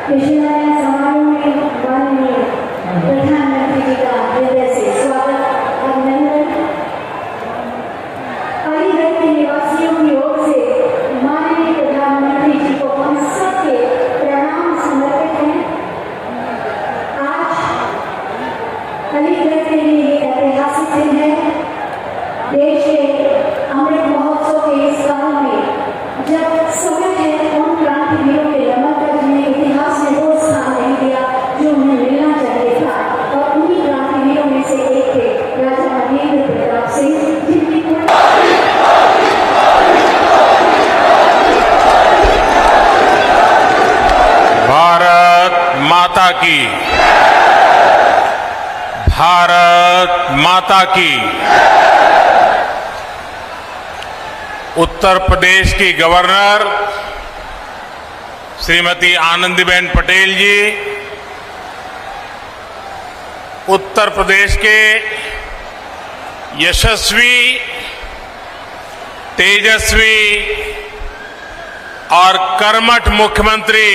विश्वविद्यालय समारोह में माननीय प्रधानमंत्री जी का हृदय से स्वागत अभिनंदन। अलीगढ़ के निवासियों की ओर से माननीय प्रधानमंत्री जी को हम सबके प्रणाम समर्पित हैं। आज अलीगढ़ के लिए ऐतिहासिक दिन है। देश के अमृत महोत्सव के इस काल में जब समय है उन क्रांतिवीरों के नमन कर जिन्हें इतिहास में वो स्थान नहीं दिया जो उन्हें मिलना चाहिए था, और उन्हीं क्रांतिवीरों में से एक थे राजा महेंद्र प्रताप सिंह, जिनकी भारत माता की, भारत माता की। उत्तर प्रदेश की गवर्नर श्रीमती आनंदीबेन पटेल जी, उत्तर प्रदेश के यशस्वी, तेजस्वी और कर्मठ मुख्यमंत्री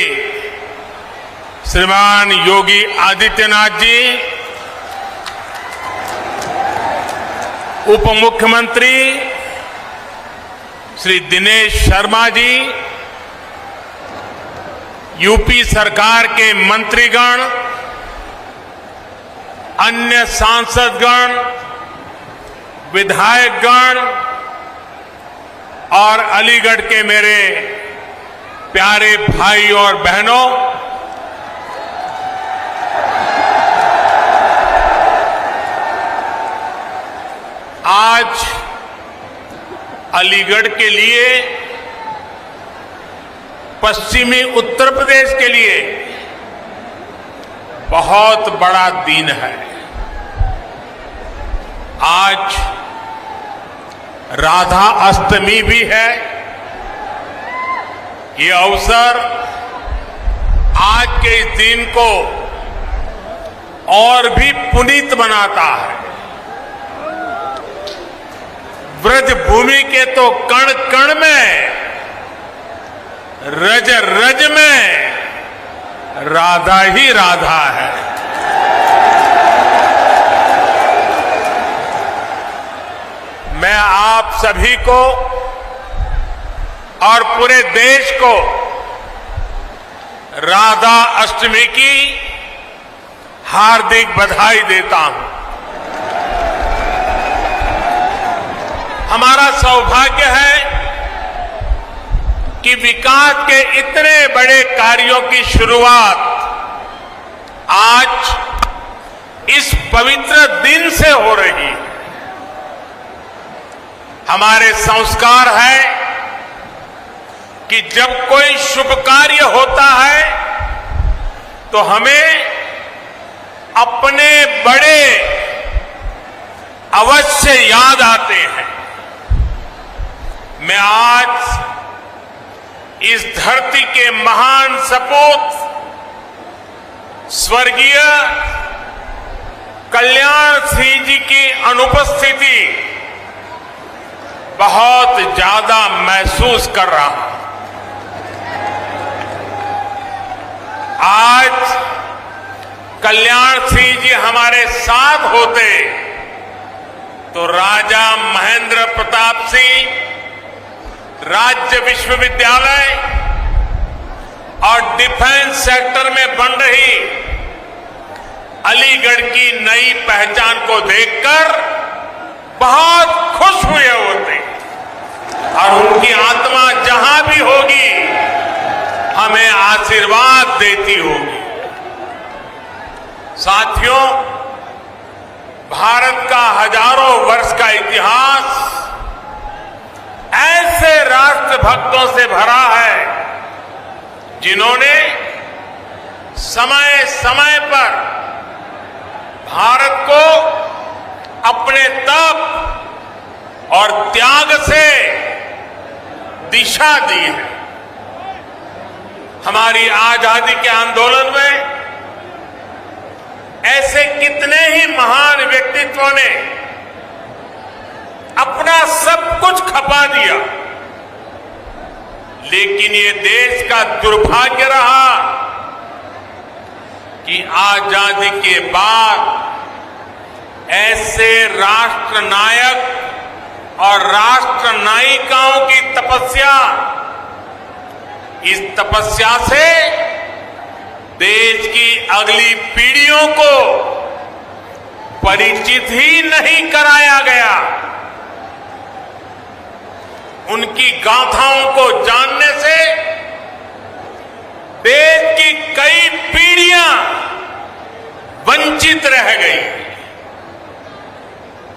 श्रीमान योगी आदित्यनाथ जी, उप मुख्यमंत्री श्री दिनेश शर्मा जी, यूपी सरकार के मंत्रीगण, अन्य सांसदगण, विधायकगण और अलीगढ़ के मेरे प्यारे भाई और बहनों, आज अलीगढ़ के लिए, पश्चिमी उत्तर प्रदेश के लिए बहुत बड़ा दिन है। आज राधा अष्टमी भी है। ये अवसर आज के इस दिन को और भी पुनीत बनाता है। ब्रज भूमि के तो कण कण में, रज रज में राधा ही राधा है। मैं आप सभी को और पूरे देश को राधा अष्टमी की हार्दिक बधाई देता हूं। हमारा सौभाग्य है कि विकास के इतने बड़े कार्यों की शुरुआत आज इस पवित्र दिन से हो रही है। हमारे संस्कार है कि जब कोई शुभ कार्य होता है तो हमें अपने बड़े अवश्य याद आते हैं। मैं आज इस धरती के महान सपूत स्वर्गीय कल्याण सिंह जी की अनुपस्थिति बहुत ज्यादा महसूस कर रहा हूं। आज कल्याण सिंह जी हमारे साथ होते तो राजा महेंद्र प्रताप सिंह राज्य विश्वविद्यालय और डिफेंस सेक्टर में बन रही अलीगढ़ की नई पहचान को देखकर बहुत खुश हुए होते, और उनकी आत्मा जहां भी होगी हमें आशीर्वाद देती होगी। साथियों, भारत का हजारों वर्ष का इतिहास ऐसे राष्ट्रभक्तों से भरा है जिन्होंने समय समय पर भारत को अपने तप और त्याग से दिशा दी है। हमारी आजादी के आंदोलन में ऐसे कितने ही महान व्यक्तित्वों ने अपना सब कुछ खपा दिया, लेकिन ये देश का दुर्भाग्य रहा कि आजादी के बाद ऐसे राष्ट्र नायक और राष्ट्र नायिकाओं की तपस्या, इस तपस्या से देश की अगली पीढ़ियों को परिचित ही नहीं कराया गया। उनकी गाथाओं को जानने से देश की कई पीढ़ियां वंचित रह गई।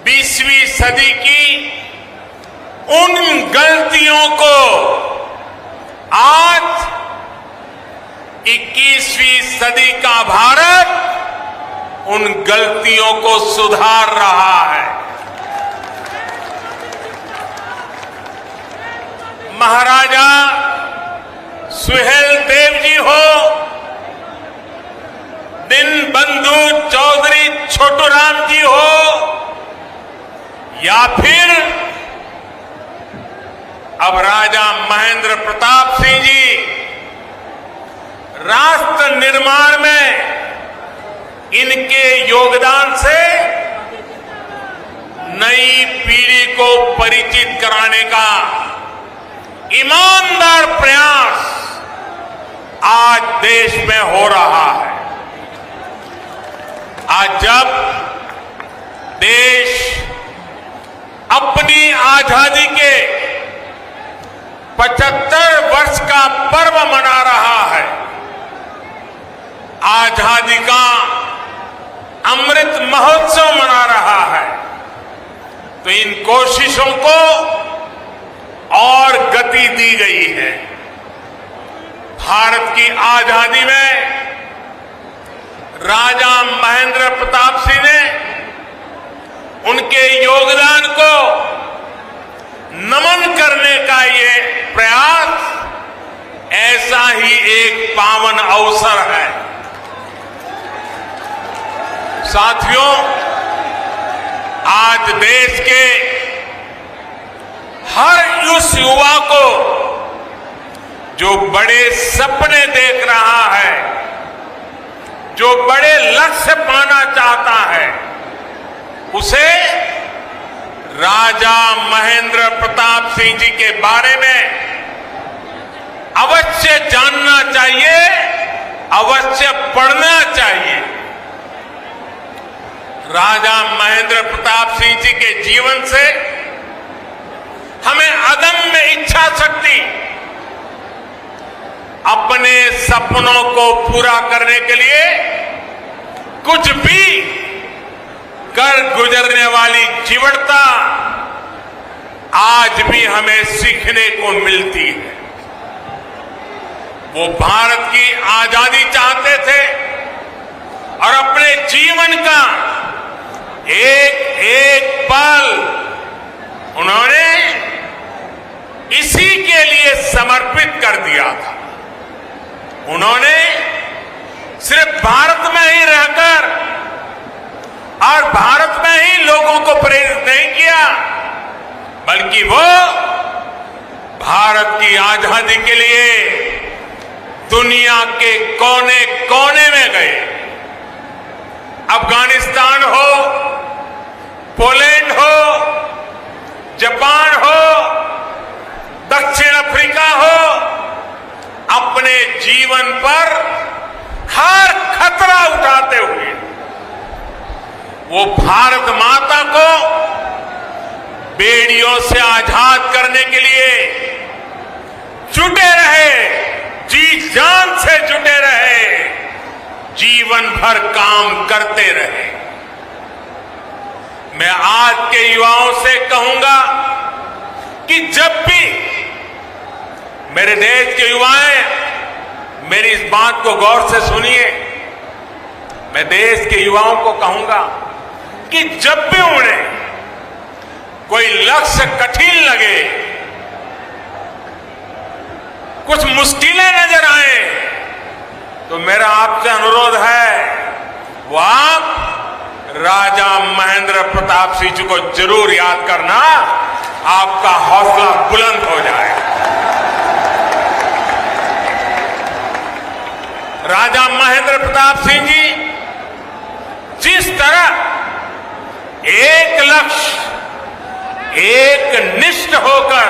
20वीं सदी की उन गलतियों को आज 21वीं सदी का भारत उन गलतियों को सुधार रहा है। महाराजा सुहेलदेव जी हो, दीनबंधु चौधरी छोटूराम जी हो, या फिर अब राजा महेंद्र प्रताप सिंह जी, राष्ट्र निर्माण में इनके योगदान से नई पीढ़ी को परिचित कराने का ईमानदार प्रयास आज देश में हो रहा है। आज जब देश अपनी आजादी के 75 वर्ष का पर्व मना रहा है, आजादी का अमृत महोत्सव मना रहा है, तो इन कोशिशों को और गति दी गई है। भारत की आजादी में राजा महेंद्र प्रताप सिंह ने उनके योगदान को नमन करने का ये प्रयास ऐसा ही एक पावन अवसर है। साथियों, आज देश के हर उस युवा को जो बड़े सपने देख रहा है, जो बड़े लक्ष्य पाना चाहता है, उसे राजा महेंद्र प्रताप सिंह जी के बारे में अवश्य जानना चाहिए, अवश्य पढ़ना चाहिए। राजा महेंद्र प्रताप सिंह जी के जीवन से हमें अदम्य इच्छा शक्ति, अपने सपनों को पूरा करने के लिए कुछ भी कर गुजरने वाली जीवटता आज भी हमें सीखने को मिलती है। वो भारत की आजादी चाहते थे और अपने जीवन का एक एक पल उन्होंने इसी के लिए समर्पित कर दिया था। उन्होंने सिर्फ भारत में ही रहकर और भारत में ही लोगों को प्रेरित नहीं किया, बल्कि वो भारत की आजादी के लिए दुनिया के कोने कोने में गए। अफगानिस्तान हो, पोलैंड हो, जापान हो, दक्षिण अफ्रीका हो, अपने जीवन पर हर खतरा उठाते हुए वो भारत माता को बेड़ियों से आजाद करने के लिए जुटे रहे, जी जान से जुटे रहे, जीवन भर काम करते रहे। मैं आज के युवाओं से कहूंगा कि जब भी मेरे देश के युवाएं, मेरी इस बात को गौर से सुनिए, मैं देश के युवाओं को कहूंगा कि जब भी उन्हें कोई लक्ष्य कठिन लगे, कुछ मुश्किलें नजर आए, तो मेरा आपसे अनुरोध है वो आप राजा महेंद्र प्रताप सिंह जी को जरूर याद करना, आपका हौसला बुलंद हो जाए। राजा महेंद्र प्रताप सिंह जी जिस तरह एक लक्ष्य, एक निष्ठ होकर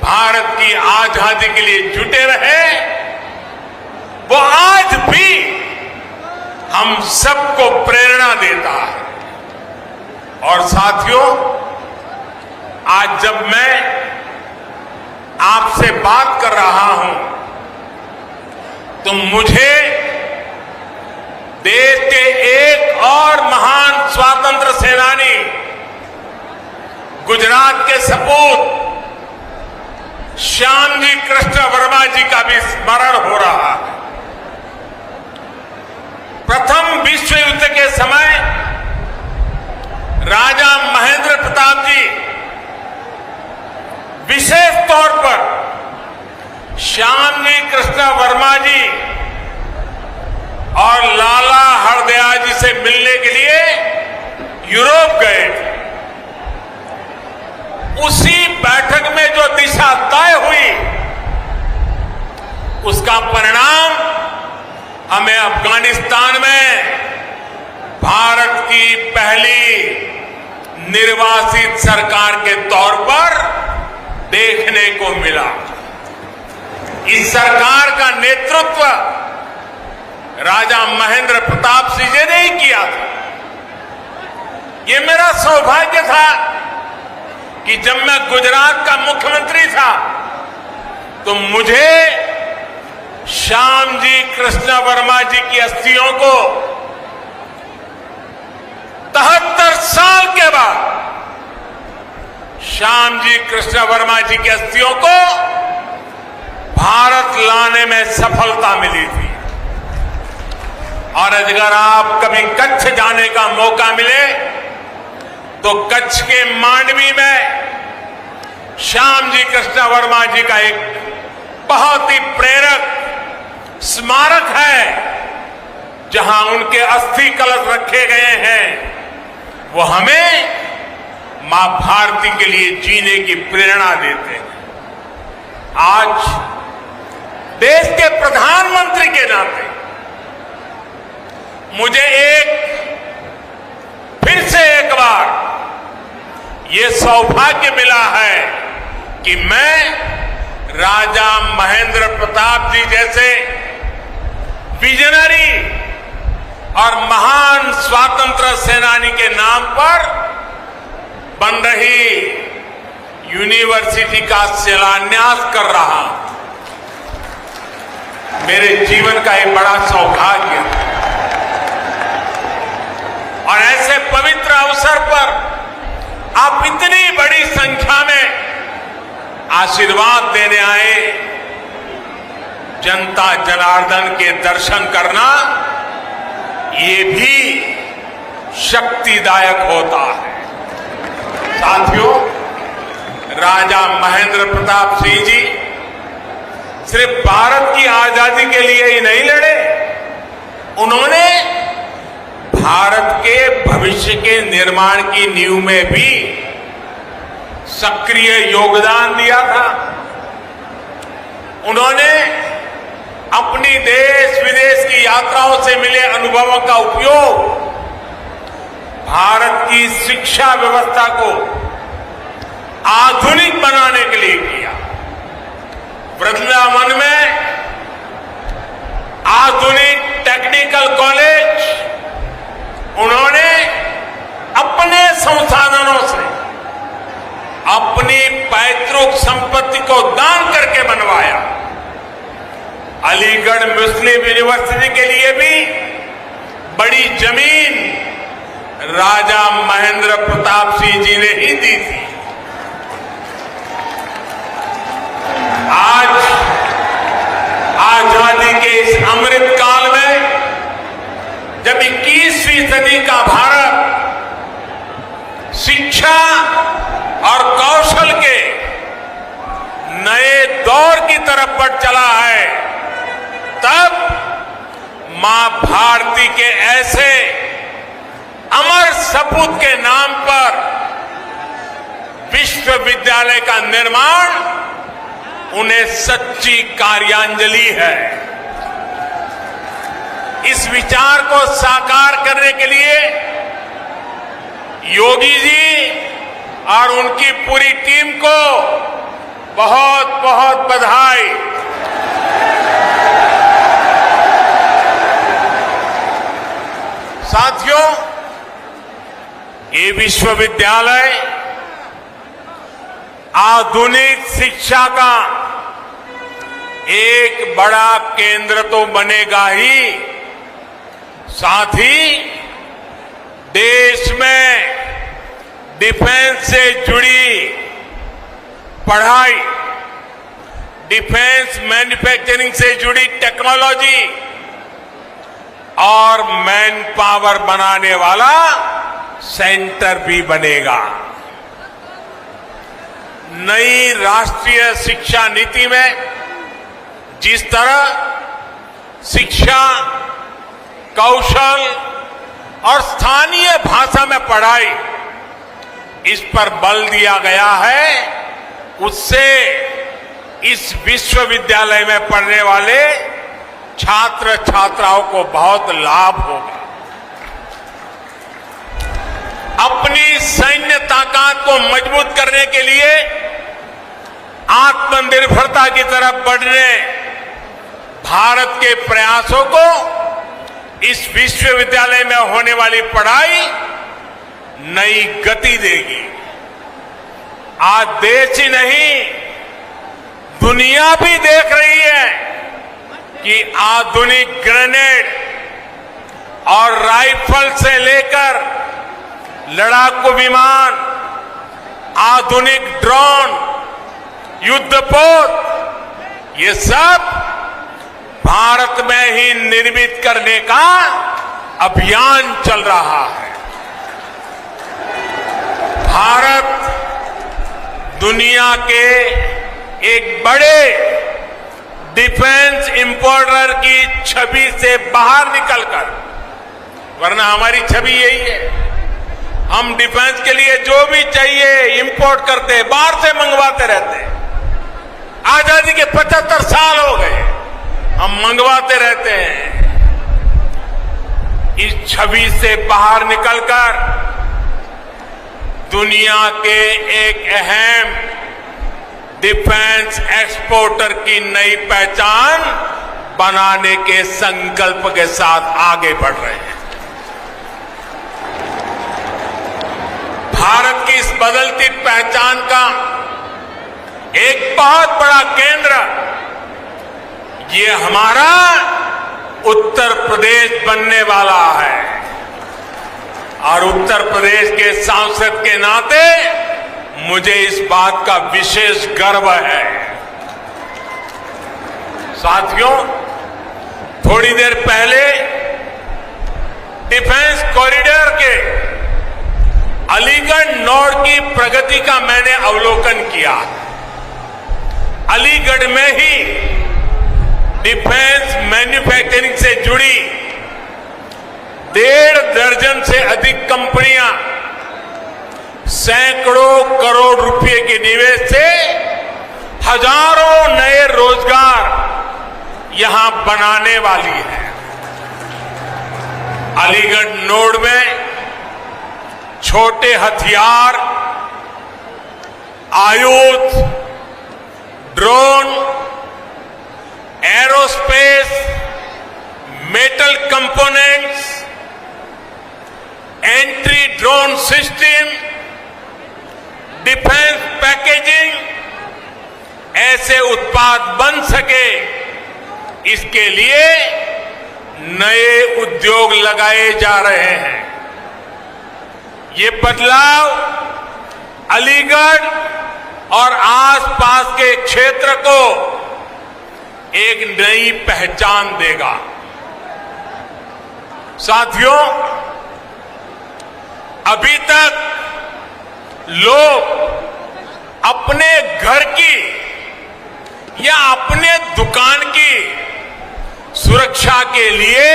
भारत की आजादी के लिए जुटे रहे, वो आज भी हम सबको प्रेरणा देता है। और साथियों, आज जब मैं आपसे बात कर रहा हूं तो मुझे देश के एक और महान स्वतंत्र सेनानी, गुजरात के सपूत श्यामजी कृष्ण वर्मा जी का भी स्मरण हो रहा है। प्रथम विश्व युद्ध के समय राजा महेंद्र प्रताप जी विशेष तौर पर श्यामजी कृष्ण वर्मा जी और लाला हरदयाल जी से मिलने के लिए यूरोप गए थे। उसी बैठक में जो दिशा तय हुई, उसका परिणाम हमें अफगानिस्तान में भारत की पहली निर्वासित सरकार के तौर पर देखने को मिला। इस सरकार का नेतृत्व राजा महेंद्र प्रताप सिंह जी ने ही किया था। ये मेरा सौभाग्य था कि जब मैं गुजरात का मुख्यमंत्री था तो मुझे श्यामजी कृष्ण वर्मा जी की अस्थियों को 73 साल के बाद श्यामजी कृष्ण वर्मा जी की अस्थियों को भारत लाने में सफलता मिली थी। और अगर आप कभी कच्छ जाने का मौका मिले तो कच्छ के मांडवी में श्यामजी कृष्ण वर्मा जी का एक बहुत ही प्रेरक स्मारक है, जहां उनके अस्थि कलश रखे गए हैं। वो हमें मां भारती के लिए जीने की प्रेरणा देते हैं। आज देश के प्रधानमंत्री के नाते मुझे फिर से एक बार ये सौभाग्य मिला है कि मैं राजा महेंद्र प्रताप जी जैसे विजनरी और महान स्वतंत्र सेनानी के नाम पर बन रही यूनिवर्सिटी का शिलान्यास कर रहा हूं। मेरे जीवन का एक बड़ा सौभाग्य है। और ऐसे पवित्र अवसर पर आप इतनी बड़ी संख्या में आशीर्वाद देने आए। जनता जनार्दन के दर्शन करना ये भी शक्तिदायक होता है। साथियों, राजा महेंद्र प्रताप सिंह जी सिर्फ भारत की आजादी के लिए ही नहीं लड़े, उन्होंने भारत के भविष्य के निर्माण की नींव में भी सक्रिय योगदान दिया था। उन्होंने अपनी देश विदेश की यात्राओं से मिले अनुभवों का उपयोग भारत की शिक्षा व्यवस्था को आधुनिक बनाने के लिए किया। वृंदावन में आधुनिक टेक्निकल कॉलेज उन्होंने अपने संसाधनों से अपनी पैतृक संपत्ति को दान करके बनवाया। अलीगढ़ मुस्लिम यूनिवर्सिटी के लिए भी बड़ी जमीन राजा महेंद्र प्रताप सिंह जी ने ही दी थी। आज आजादी के इस अमृत काल में जब 21वीं सदी का भारत शिक्षा और कौशल के नए दौर की तरफ बढ़ चला है, तब मां भारती के ऐसे अमर सपूत के नाम पर विश्वविद्यालय का निर्माण उन्हें सच्ची कार्यांजलि है। इस विचार को साकार करने के लिए योगी जी और उनकी पूरी टीम को बहुत बहुत बधाई। साथियों, ये विश्वविद्यालय आधुनिक शिक्षा का एक बड़ा केंद्र तो बनेगा ही, साथ ही देश में डिफेंस से जुड़ी पढ़ाई, डिफेंस मैन्युफैक्चरिंग से जुड़ी टेक्नोलॉजी और मैन पावर बनाने वाला सेंटर भी बनेगा। नई राष्ट्रीय शिक्षा नीति में जिस तरह शिक्षा, कौशल और स्थानीय भाषा में पढ़ाई, इस पर बल दिया गया है, उससे इस विश्वविद्यालय में पढ़ने वाले छात्र छात्राओं को बहुत लाभ होगा। अपनी सैन्य ताकत को मजबूत करने के लिए आत्मनिर्भरता की तरफ बढ़ने भारत के प्रयासों को इस विश्वविद्यालय में होने वाली पढ़ाई नई गति देगी। आज देश ही नहीं, दुनिया भी देख रही है कि आधुनिक ग्रेनेड और राइफल से लेकर लड़ाकू विमान, आधुनिक ड्रोन, युद्धपोत, ये सब भारत में ही निर्मित करने का अभियान चल रहा है। भारत दुनिया के एक बड़े डिफेंस इंपोर्टर की छवि से बाहर निकलकर, वरना हमारी छवि यही है, हम डिफेंस के लिए जो भी चाहिए इंपोर्ट करते, बाहर से मंगवाते रहते। आजादी के 75 साल हो गए, हम मंगवाते रहते हैं। इस छवि से बाहर निकलकर दुनिया के एक अहम डिफेंस एक्सपोर्टर की नई पहचान बनाने के संकल्प के साथ आगे बढ़ रहे हैं। भारत की इस बदलती पहचान का एक बहुत बड़ा केंद्र ये हमारा उत्तर प्रदेश बनने वाला है, और उत्तर प्रदेश के सांसद के नाते मुझे इस बात का विशेष गर्व है। साथियों, थोड़ी देर पहले डिफेंस कॉरिडोर के अलीगढ़ नोड की प्रगति का मैंने अवलोकन किया। अलीगढ़ में ही डिफेंस मैन्युफैक्चरिंग से जुड़ी 1.5 दर्जन से अधिक कंपनियां सैकड़ों करोड़ रुपए के निवेश से हजारों नए रोजगार यहां बनाने वाली है। अलीगढ़ नोड में छोटे हथियार, आयुध, drone, aerospace, metal components, entry drone system, defence packaging, ऐसे उत्पाद बन सके, इसके लिए नए उद्योग लगाए जा रहे हैं। ये बदलाव अलीगढ़ और आसपास के क्षेत्र को एक नई पहचान देगा। साथियों, अभी तक लोग अपने घर की या अपने दुकान की सुरक्षा के लिए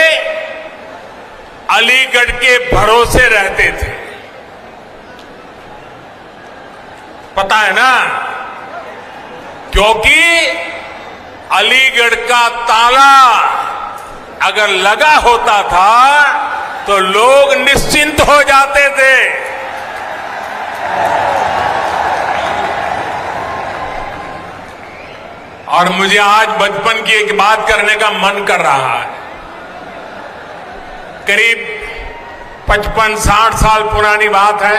अलीगढ़ के भरोसे रहते थे। पता है ना, क्योंकि अलीगढ़ का ताला अगर लगा होता था तो लोग निश्चिंत हो जाते थे। और मुझे आज बचपन की एक बात करने का मन कर रहा है। करीब 55-60 साल पुरानी बात है।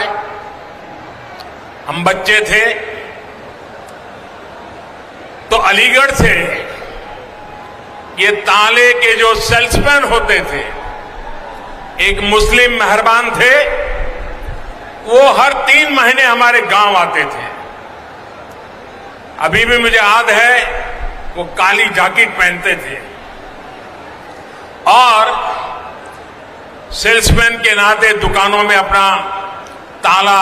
हम बच्चे थे तो अलीगढ़ से ये ताले के जो सेल्समैन होते थे, एक मुस्लिम मेहरबान थे, वो हर 3 महीने हमारे गांव आते थे। अभी भी मुझे याद है, वो काली जैकेट पहनते थे और सेल्समैन के नाते दुकानों में अपना ताला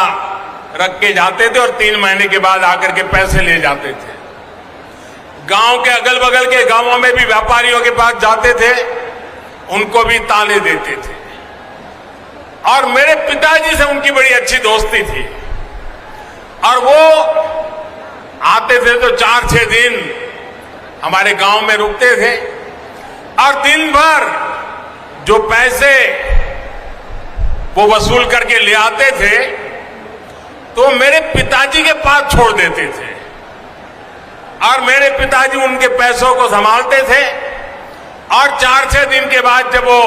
रख के जाते थे और 3 महीने के बाद आकर के पैसे ले जाते थे। गांव के अगल बगल के गांवों में भी व्यापारियों के पास जाते थे, उनको भी ताले देते थे। और मेरे पिताजी से उनकी बड़ी अच्छी दोस्ती थी और वो आते थे तो 4-6 दिन हमारे गांव में रुकते थे और दिन भर जो पैसे वो वसूल करके ले आते थे तो मेरे पिताजी के पास छोड़ देते थे और मेरे पिताजी उनके पैसों को संभालते थे। और 4-6 दिन के बाद जब वो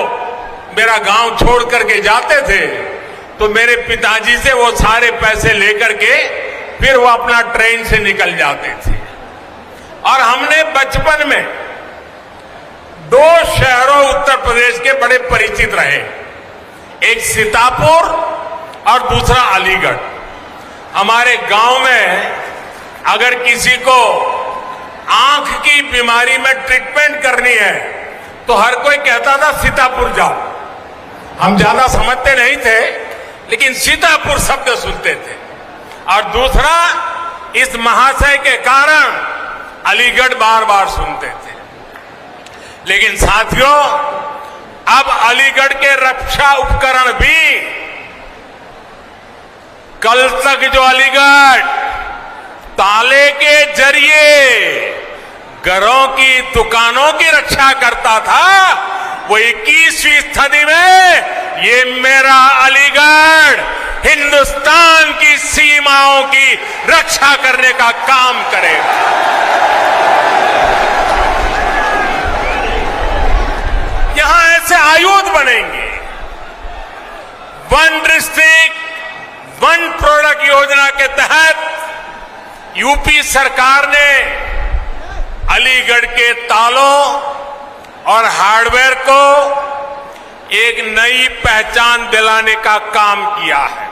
मेरा गांव छोड़ करके जाते थे तो मेरे पिताजी से वो सारे पैसे लेकर के फिर वो अपना ट्रेन से निकल जाते थे। और हमने बचपन में 2 शहरों उत्तर प्रदेश के बड़े परिचित रहे, एक सीतापुर और दूसरा अलीगढ़। हमारे गांव में अगर किसी को आंख की बीमारी में ट्रीटमेंट करनी है तो हर कोई कहता था सीतापुर जाओ। हम ज्यादा समझते नहीं थे लेकिन सीतापुर शब्द सुनते थे। और दूसरा, इस महाशय के कारण अलीगढ़ बार बार सुनते थे। लेकिन साथियों, अब अलीगढ़ के रक्षा उपकरण भी, कल तक जो अलीगढ़ ताले के जरिए घरों की दुकानों की रक्षा करता था, वो 21वीं सदी में ये मेरा अलीगढ़ हिंदुस्तान की सीमाओं की रक्षा करने का काम करेगा। यहां ऐसे आयुध बनेंगे। 1 डिस्ट्रिक्ट 1 प्रोडक्ट योजना के तहत यूपी सरकार ने अलीगढ़ के तालों और हार्डवेयर को एक नई पहचान दिलाने का काम किया है।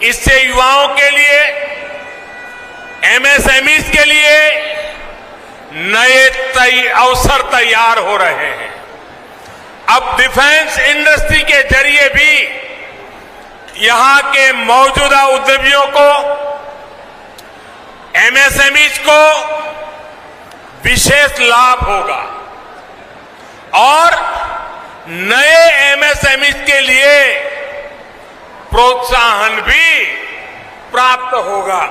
इससे युवाओं के लिए, एमएसएमईज के लिए नए अवसर तैयार हो रहे हैं। अब डिफेंस इंडस्ट्री के जरिए भी यहां के मौजूदा उद्यमियों को, एमएसएमईज को विशेष लाभ होगा और नए एमएसएमईज के लिए प्रोत्साहन भी प्राप्त होगा।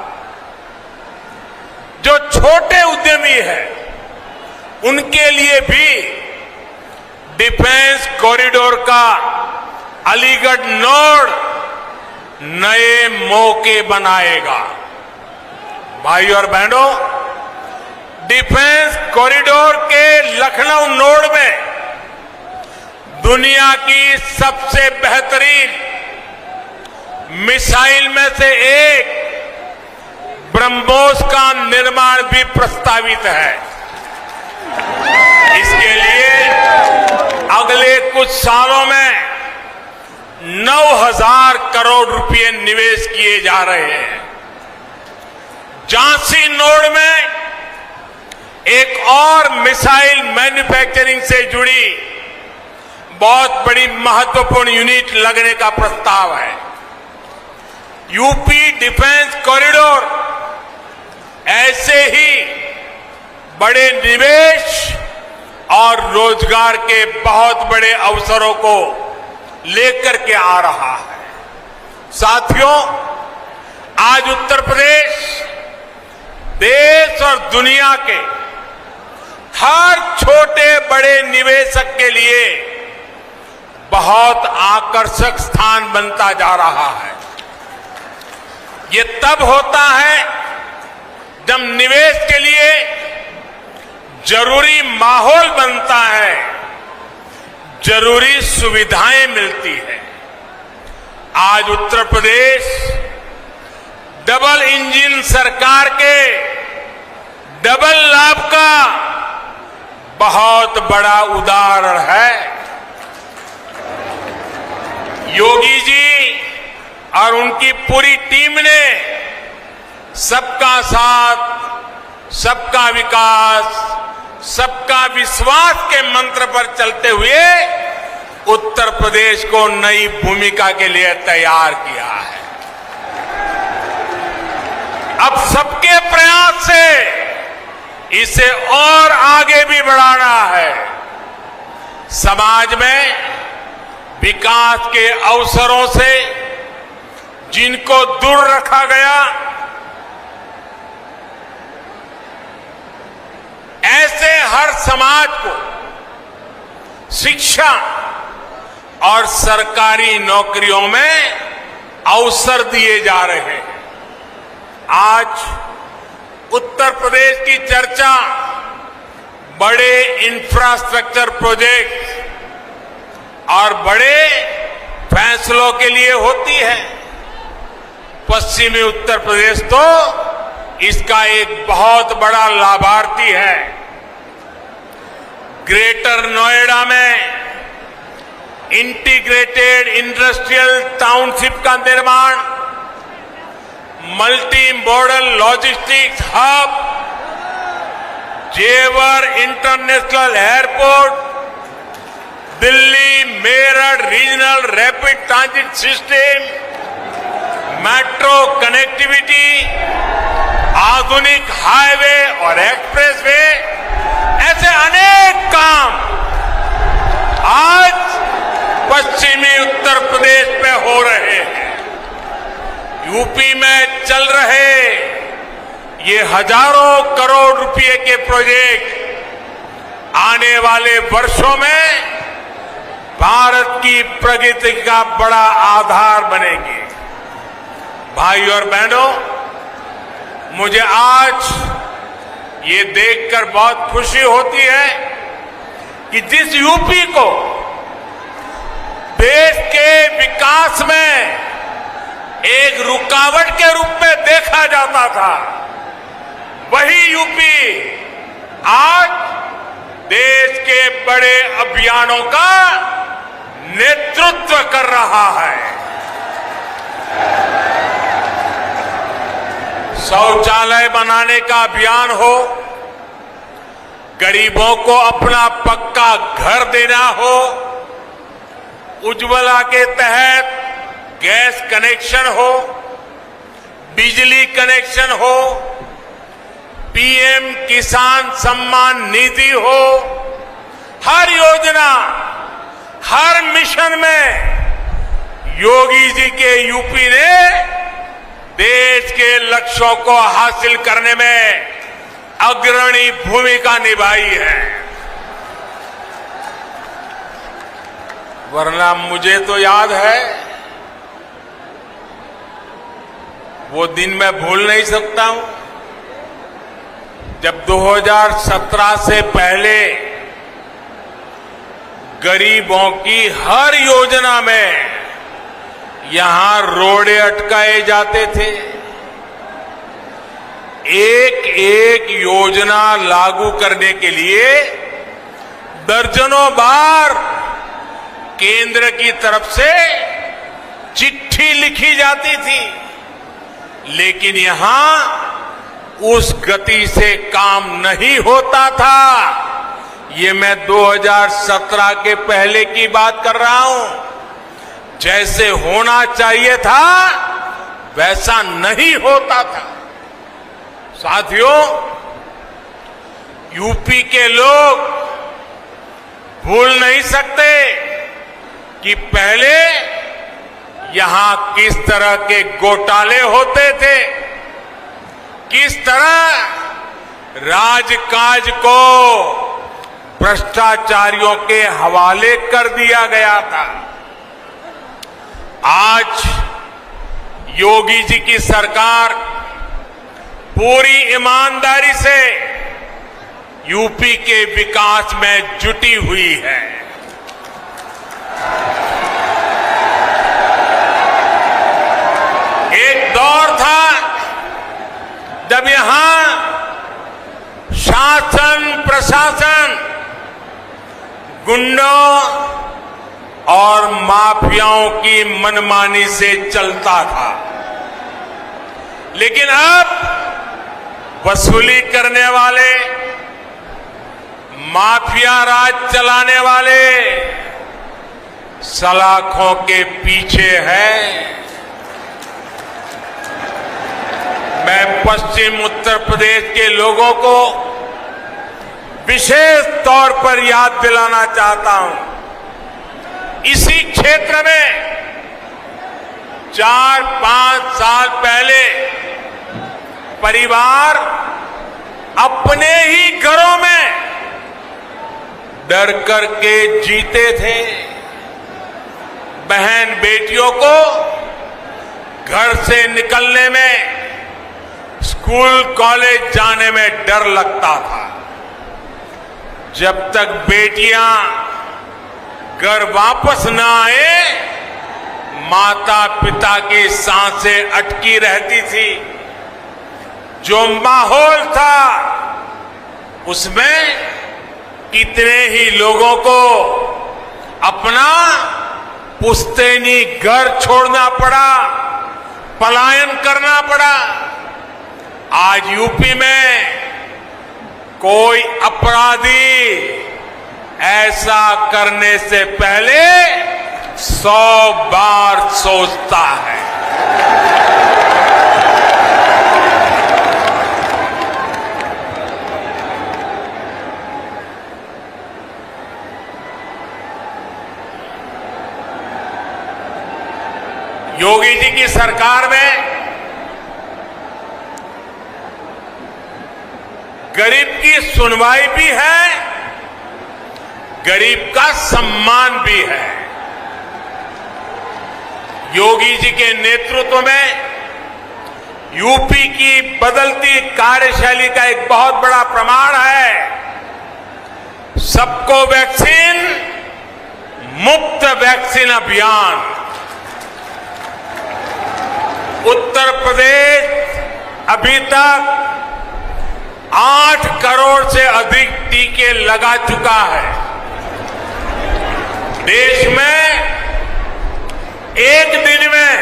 जो छोटे उद्यमी हैं, उनके लिए भी डिफेंस कॉरिडोर का अलीगढ़ नोड नए मौके बनाएगा। भाई और बहनों, डिफेंस कॉरिडोर के लखनऊ नोड में दुनिया की सबसे बेहतरीन मिसाइल में से एक ब्रह्मोस का निर्माण भी प्रस्तावित है। इसके लिए अगले कुछ सालों में 9,000 करोड़ रुपए निवेश किए जा रहे हैं। झांसी नोड में एक और मिसाइल मैन्युफैक्चरिंग से जुड़ी बहुत बड़ी महत्वपूर्ण यूनिट लगने का प्रस्ताव है। यूपी डिफेंस कॉरिडोर ऐसे ही बड़े निवेश और रोजगार के बहुत बड़े अवसरों को लेकर के आ रहा है। साथियों, आज उत्तर प्रदेश देश और दुनिया के हर छोटे बड़े निवेशक के लिए बहुत आकर्षक स्थान बनता जा रहा है। ये तब होता है जब निवेश के लिए जरूरी माहौल बनता है, जरूरी सुविधाएं मिलती है। आज उत्तर प्रदेश डबल इंजन सरकार के डबल लाभ का बहुत बड़ा उदाहरण है। योगी जी और उनकी पूरी टीम ने सबका साथ, सबका विकास, सबका विश्वास के मंत्र पर चलते हुए उत्तर प्रदेश को नई भूमिका के लिए तैयार किया है। अब सबके प्रयास से इसे और आगे भी बढ़ाना है। समाज में विकास के अवसरों से जिनको दूर रखा गया, ऐसे हर समाज को शिक्षा और सरकारी नौकरियों में अवसर दिए जा रहे हैं। आज उत्तर प्रदेश की चर्चा बड़े इंफ्रास्ट्रक्चर प्रोजेक्ट और बड़े फैसलों के लिए होती है। पश्चिमी उत्तर प्रदेश तो इसका एक बहुत बड़ा लाभार्थी है। ग्रेटर नोएडा में इंटीग्रेटेड इंडस्ट्रियल टाउनशिप का निर्माण, मल्टी मॉडल लॉजिस्टिक्स हब, जेवर international airport, Delhi Meerut regional rapid transit system, metro connectivity, आधुनिक हाईवे और एक्सप्रेसवे, ऐसे अनेक काम आज पश्चिमी उत्तर प्रदेश में हो रहे हैं। यूपी में चल रहे ये हजारों करोड़ रुपए के प्रोजेक्ट आने वाले वर्षों में भारत की प्रगति का बड़ा आधार बनेंगे। भाई और बहनों, मुझे आज ये देखकर बहुत खुशी होती है कि जिस यूपी को देश के विकास में एक रुकावट के रूप में देखा जाता था, वही यूपी आज देश के बड़े अभियानों का नेतृत्व कर रहा है। शौचालय बनाने का अभियान हो, गरीबों को अपना पक्का घर देना हो, उज्ज्वला के तहत गैस कनेक्शन हो, बिजली कनेक्शन हो, पीएम किसान सम्मान निधि हो, हर योजना, हर मिशन में योगी जी के यूपी ने देश के लक्ष्यों को हासिल करने में अग्रणी भूमिका निभाई है। वरना मुझे तो याद है, वो दिन मैं भूल नहीं सकता हूं, जब 2017 से पहले गरीबों की हर योजना में यहां रोड़े अटकाए जाते थे। एक एक योजना लागू करने के लिए दर्जनों बार केंद्र की तरफ से चिट्ठी लिखी जाती थी, लेकिन यहां उस गति से काम नहीं होता था। ये मैं 2017 के पहले की बात कर रहा हूं। जैसे होना चाहिए था वैसा नहीं होता था। साथियों, यूपी के लोग भूल नहीं सकते कि पहले यहां किस तरह के घोटाले होते थे, किस तरह राजकाज को भ्रष्टाचारियों के हवाले कर दिया गया था। आज योगी जी की सरकार पूरी ईमानदारी से यूपी के विकास में जुटी हुई है। एक दौर था जब यहां शासन प्रशासन गुंडों और माफियाओं की मनमानी से चलता था, लेकिन अब वसूली करने वाले, माफिया राज चलाने वाले सलाखों के पीछे है। मैं पश्चिम उत्तर प्रदेश के लोगों को विशेष तौर पर याद दिलाना चाहता हूं, इसी क्षेत्र में 4-5 साल पहले परिवार अपने ही घरों में डर करके जीते थे। बहन बेटियों को घर से निकलने में, स्कूल कॉलेज जाने में डर लगता था। जब तक बेटियां घर वापस न आए, माता पिता की सांसें अटकी रहती थी। जो माहौल था उसमें कितने ही लोगों को अपना पुश्तैनी घर छोड़ना पड़ा, पलायन करना पड़ा। आज यूपी में कोई अपराधी ऐसा करने से पहले 100 बार सोचता है। योगी जी की सरकार में गरीब की सुनवाई भी है, गरीब का सम्मान भी है। योगी जी के नेतृत्व में यूपी की बदलती कार्यशैली का एक बहुत बड़ा प्रमाण है। सबको वैक्सीन, मुफ्त वैक्सीन अभियान। उत्तर प्रदेश अभी तक 8 करोड़ से अधिक टीके लगा चुका है। देश में एक दिन में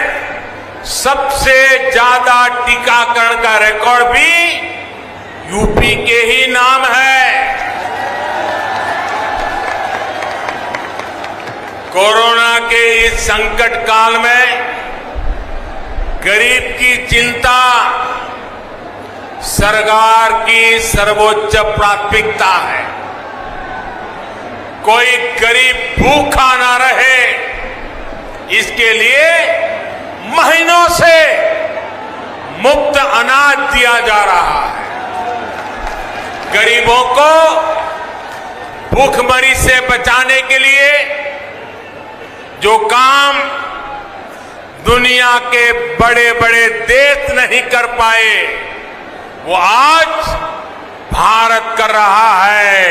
सबसे ज्यादा टीकाकरण का रिकॉर्ड भी यूपी के ही नाम है। कोरोना के इस संकट काल में गरीब की चिंता सरकार की सर्वोच्च प्राथमिकता है। कोई गरीब भूखा ना रहे, इसके लिए महीनों से मुफ्त अनाज दिया जा रहा है। गरीबों को भूखमरी से बचाने के लिए जो काम दुनिया के बड़े बड़े देश नहीं कर पाए, वो आज भारत कर रहा है।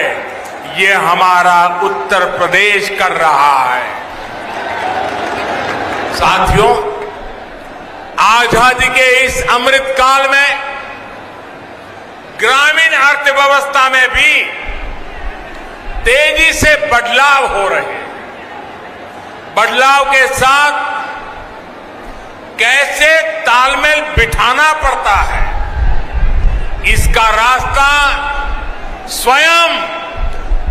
ये हमारा उत्तर प्रदेश कर रहा है। साथियों, आजादी के इस अमृत काल में ग्रामीण अर्थव्यवस्था में भी तेजी से बदलाव हो रहे हैं। बदलाव के साथ कैसे तालमेल बिठाना पड़ता है, इसका रास्ता स्वयं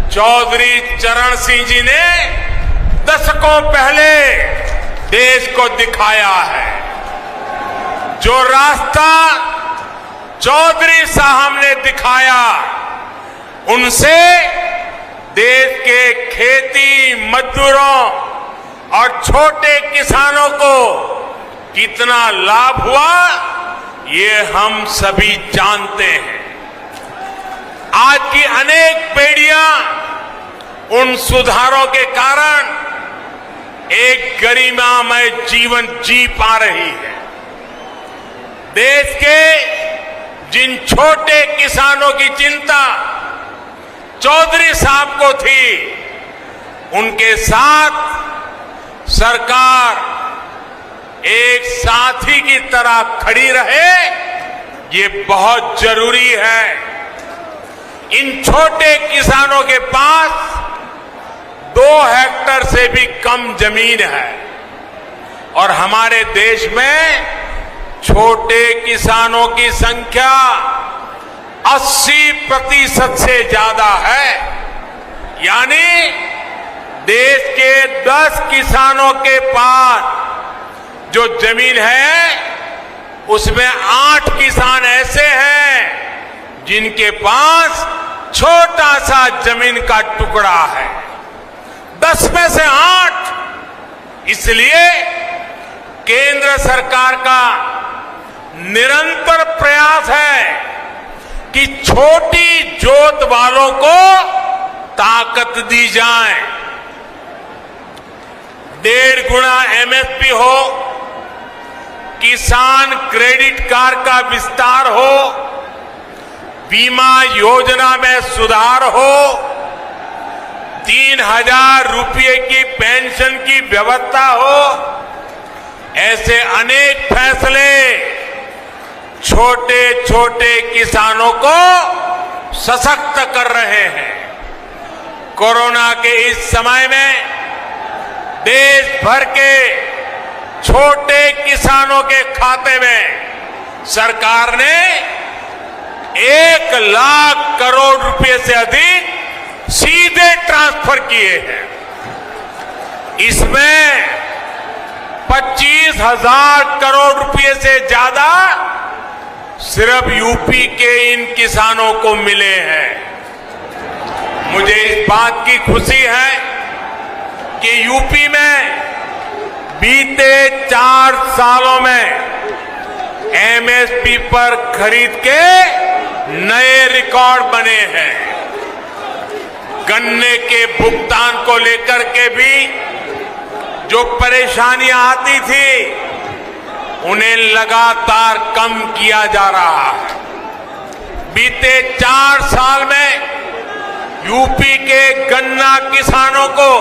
चौधरी चरण सिंह जी ने दशकों पहले देश को दिखाया है। जो रास्ता चौधरी साहब ने दिखाया, उनसे देश के खेती मजदूरों और छोटे किसानों को कितना लाभ हुआ, ये हम सभी जानते हैं। आज की अनेक पीढ़ियां उन सुधारों के कारण एक गरिमामय जीवन जी पा रही है। देश के जिन छोटे किसानों की चिंता चौधरी साहब को थी, उनके साथ सरकार एक साथी की तरह खड़ी रहे, ये बहुत जरूरी है। इन छोटे किसानों के पास 2 हेक्टेयर से भी कम जमीन है और हमारे देश में छोटे किसानों की संख्या 80% से ज्यादा है। यानी देश के 10 किसानों के पास जो जमीन है, उसमें 8 किसान ऐसे हैं जिनके पास छोटा सा जमीन का टुकड़ा है। 10 में से 8। इसलिए केंद्र सरकार का निरंतर प्रयास है कि छोटी जोत वालों को ताकत दी जाए। 1.5 गुना एमएसपी हो, किसान क्रेडिट कार्ड का विस्तार हो, बीमा योजना में सुधार हो, 3,000 रुपये की पेंशन की व्यवस्था हो, ऐसे अनेक फैसले छोटे छोटे किसानों को सशक्त कर रहे हैं। कोरोना के इस समय में देश भर के छोटे किसानों के खाते में सरकार ने 1 लाख करोड़ रुपए से अधिक सीधे ट्रांसफर किए हैं। इसमें 25,000 करोड़ रुपए से ज्यादा सिर्फ यूपी के इन किसानों को मिले हैं। मुझे इस बात की खुशी है कि यूपी में बीते 4 सालों में एमएसपी पर खरीद के नए रिकॉर्ड बने हैं। गन्ने के भुगतान को लेकर के भी जो परेशानियां आती थी, उन्हें लगातार कम किया जा रहा है। बीते 4 साल में यूपी के गन्ना किसानों को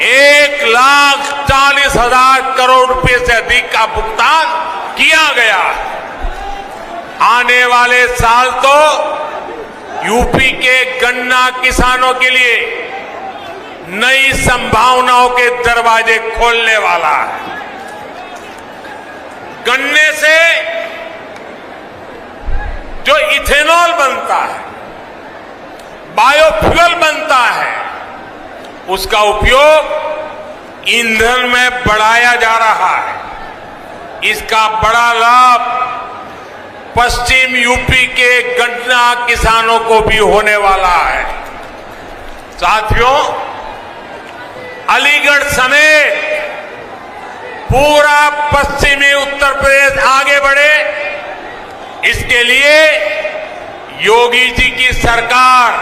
1,40,000 करोड़ रुपए से अधिक का भुगतान किया गया। आने वाले साल तो यूपी के गन्ना किसानों के लिए नई संभावनाओं के दरवाजे खोलने वाला है। गन्ने से जो इथेनॉल बनता है, बायोफ्यूल बनता है, उसका उपयोग ईंधन में बढ़ाया जा रहा है। इसका बड़ा लाभ पश्चिम यूपी के गन्ना किसानों को भी होने वाला है। साथियों, अलीगढ़ समेत पूरा पश्चिमी उत्तर प्रदेश आगे बढ़े, इसके लिए योगी जी की सरकार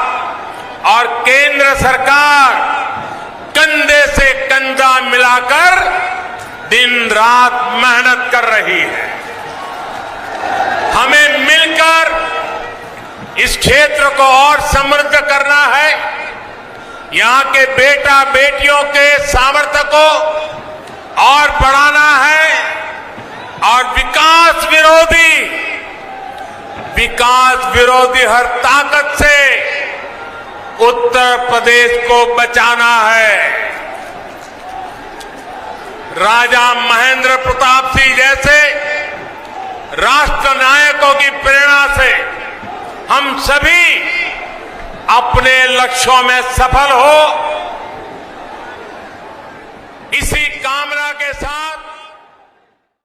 और केंद्र सरकार कंधे से कंधा मिलाकर दिन रात मेहनत कर रही है। हमें मिलकर इस क्षेत्र को और समृद्ध करना है। यहां के बेटा बेटियों के सामर्थ्य को और बढ़ाना है और विकास विरोधी हर ताकत से उत्तर प्रदेश को बचाना है। राजा महेंद्र प्रताप सिंह जैसे राष्ट्र नायकों की प्रेरणा से हम सभी अपने लक्ष्यों में सफल हो